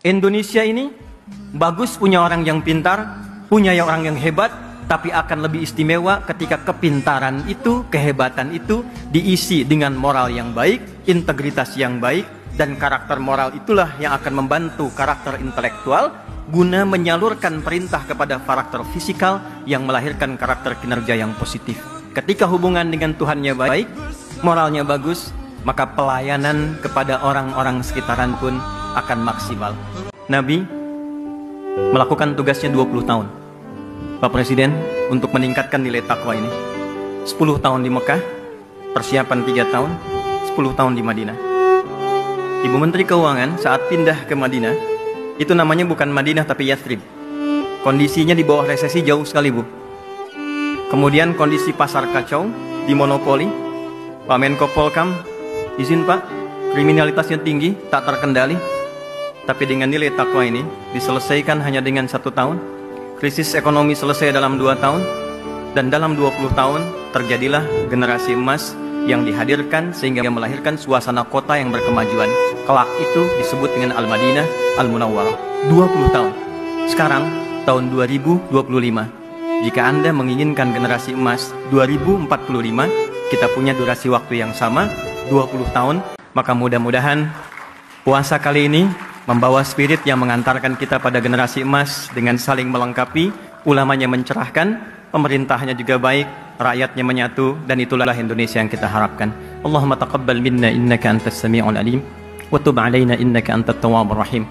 Indonesia ini bagus punya orang yang pintar, punya orang yang hebat, tapi akan lebih istimewa ketika kepintaran itu, kehebatan itu diisi dengan moral yang baik, integritas yang baik, dan karakter moral itulah yang akan membantu karakter intelektual guna menyalurkan perintah kepada karakter fisikal yang melahirkan karakter kinerja yang positif. Ketika hubungan dengan Tuhannya baik, moralnya bagus, maka pelayanan kepada orang-orang sekitaran pun akan maksimal. Nabi melakukan tugasnya 20 tahun, Pak Presiden, untuk meningkatkan nilai takwa ini. 10 tahun di Mekah, persiapan 3 tahun, 10 tahun di Madinah. Ibu Menteri Keuangan saat pindah ke Madinah, itu namanya bukan Madinah tapi Yathrib. Kondisinya di bawah resesi jauh sekali, Bu. Kemudian kondisi pasar kacau, dimonopoli. Pak Menko Polkam, izin Pak, kriminalitasnya tinggi, tak terkendali. Tapi dengan nilai takwa ini diselesaikan hanya dengan 1 tahun. Krisis ekonomi selesai dalam 2 tahun. Dan dalam 20 tahun terjadilah generasi emas yang dihadirkan sehingga melahirkan suasana kota yang berkemajuan. Kelak itu disebut dengan Al-Madinah Al-Munawwarah. 20 tahun. Sekarang tahun 2025. Jika Anda menginginkan generasi emas 2045, kita punya durasi waktu yang sama, 20 tahun. Maka mudah-mudahan puasa kali ini membawa spirit yang mengantarkan kita pada generasi emas dengan saling melengkapi, ulamanya mencerahkan, pemerintahnya juga baik, rakyatnya menyatu, dan itulah Indonesia yang kita harapkan. Allahumma taqabbal minna innaka antas sami'ul alim wa tub alaina innaka antat tawwabur rahim.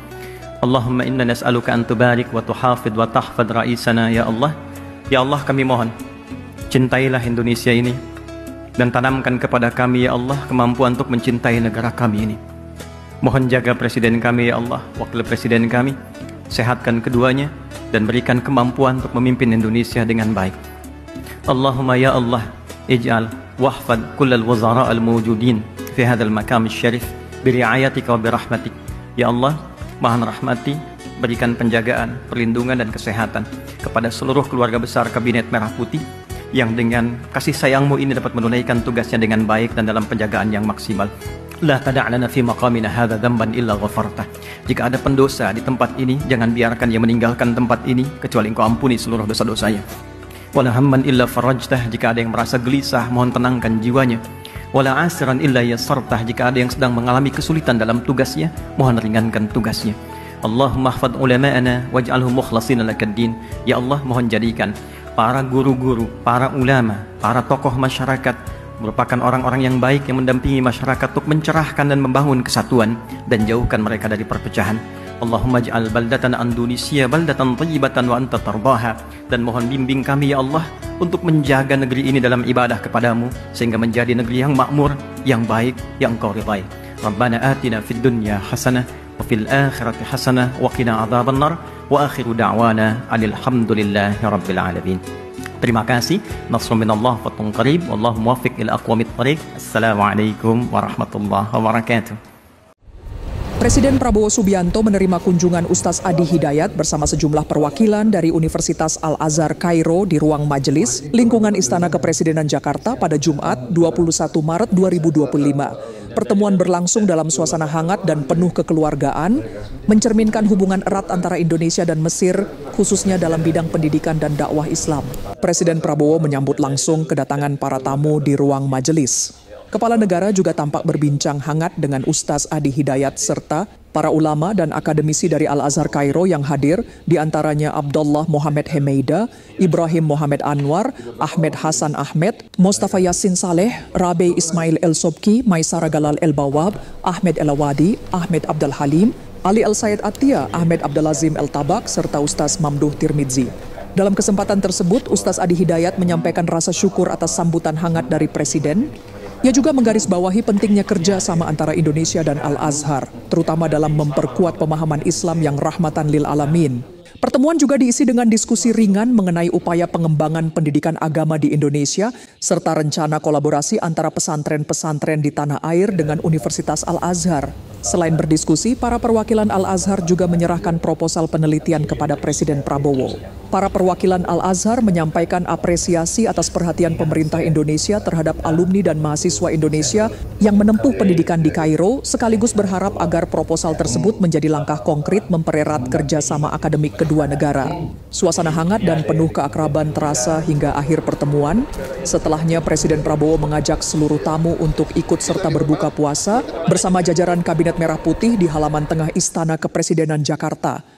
Allahumma inna nas'aluka an tubarik wa tuhafid wa tahfad raisana ya Allah. Ya Allah, kami mohon, cintailah Indonesia ini dan tanamkan kepada kami ya Allah kemampuan untuk mencintai negara kami ini. Mohon jaga presiden kami ya Allah, wakil presiden kami, sehatkan keduanya dan berikan kemampuan untuk memimpin Indonesia dengan baik. Allahumma ya Allah, ij'al wahfad kullal wazara al-mawjudin fi hadzal maqam asy-syarif bi ri'ayatika wa bi rahmatik. Ya Allah, Maha rahmati, berikan penjagaan, perlindungan dan kesehatan kepada seluruh keluarga besar Kabinet Merah Putih yang dengan kasih sayangmu ini dapat menunaikan tugasnya dengan baik dan dalam penjagaan yang maksimal. La tada'lana fi maqamina hadza dzamban illa ghafartah. Jika ada pendosa di tempat ini, jangan biarkan dia meninggalkan tempat ini kecuali Engkau ampuni seluruh dosa-dosanya. Wala hamman illa farajtah. Jika ada yang merasa gelisah, mohon tenangkan jiwanya. Wala asiran illa yassartah. Jika ada yang sedang mengalami kesulitan dalam tugasnya, mohon ringankan tugasnya. Allahumma ihfadz ulama'ana waj'alhum mukhlashina lakad-din. Ya Allah, mohon jadikan para guru-guru, para ulama, para tokoh masyarakat merupakan orang-orang yang baik yang mendampingi masyarakat untuk mencerahkan dan membangun kesatuan dan jauhkan mereka dari perpecahan. Allahumma ij'al baldatana Indonesia baldatan thayyibatan wa anta tardaha. Dan mohon bimbing kami ya Allah untuk menjaga negeri ini dalam ibadah kepadamu sehingga menjadi negeri yang makmur, yang baik, yang Engkau ridai. Rabbana atina fid dunya hasanah wa fil akhirati hasanah wa qina adzabannar wa akhiru da'wana alhamdulillahi rabbil alamin. Terima kasih. Nasrun minallah fathun qarib. Wallahu muwaffiq ila aqwamit thariq. Assalamualaikum warahmatullahi wabarakatuh. Presiden Prabowo Subianto menerima kunjungan Ustaz Adi Hidayat bersama sejumlah perwakilan dari Universitas Al-Azhar Kairo di ruang majelis lingkungan Istana Kepresidenan Jakarta pada Jumat 21 Maret 2025. Pertemuan berlangsung dalam suasana hangat dan penuh kekeluargaan, mencerminkan hubungan erat antara Indonesia dan Mesir, khususnya dalam bidang pendidikan dan dakwah Islam. Presiden Prabowo menyambut langsung kedatangan para tamu di ruang majelis. Kepala negara juga tampak berbincang hangat dengan Ustaz Adi Hidayat serta para ulama dan akademisi dari Al-Azhar Kairo yang hadir, diantaranya Abdullah Mohamed Hemeida, Ibrahim Mohamed Anwar, Ahmed Hasan Ahmed, Mustafa Yassin Saleh, Rabi Ismail El-Sobki, Maisara Galal El-Bawab, Ahmed El-Awadi, Ahmed Abdul Halim, Ali Al-Said Atiyah, Ahmed Abdulazim El-Tabak, serta Ustaz Mamduh Tirmidzi. Dalam kesempatan tersebut, Ustaz Adi Hidayat menyampaikan rasa syukur atas sambutan hangat dari Presiden. Ia juga menggarisbawahi pentingnya kerjasama antara Indonesia dan Al-Azhar, terutama dalam memperkuat pemahaman Islam yang rahmatan lil alamin. Pertemuan juga diisi dengan diskusi ringan mengenai upaya pengembangan pendidikan agama di Indonesia, serta rencana kolaborasi antara pesantren-pesantren di tanah air dengan Universitas Al-Azhar. Selain berdiskusi, para perwakilan Al-Azhar juga menyerahkan proposal penelitian kepada Presiden Prabowo. Para perwakilan Al-Azhar menyampaikan apresiasi atas perhatian pemerintah Indonesia terhadap alumni dan mahasiswa Indonesia yang menempuh pendidikan di Kairo, sekaligus berharap agar proposal tersebut menjadi langkah konkret mempererat kerjasama akademik kedua negara. Suasana hangat dan penuh keakraban terasa hingga akhir pertemuan. Setelahnya Presiden Prabowo mengajak seluruh tamu untuk ikut serta berbuka puasa bersama jajaran Kabinet Merah Putih di halaman tengah Istana Kepresidenan Jakarta.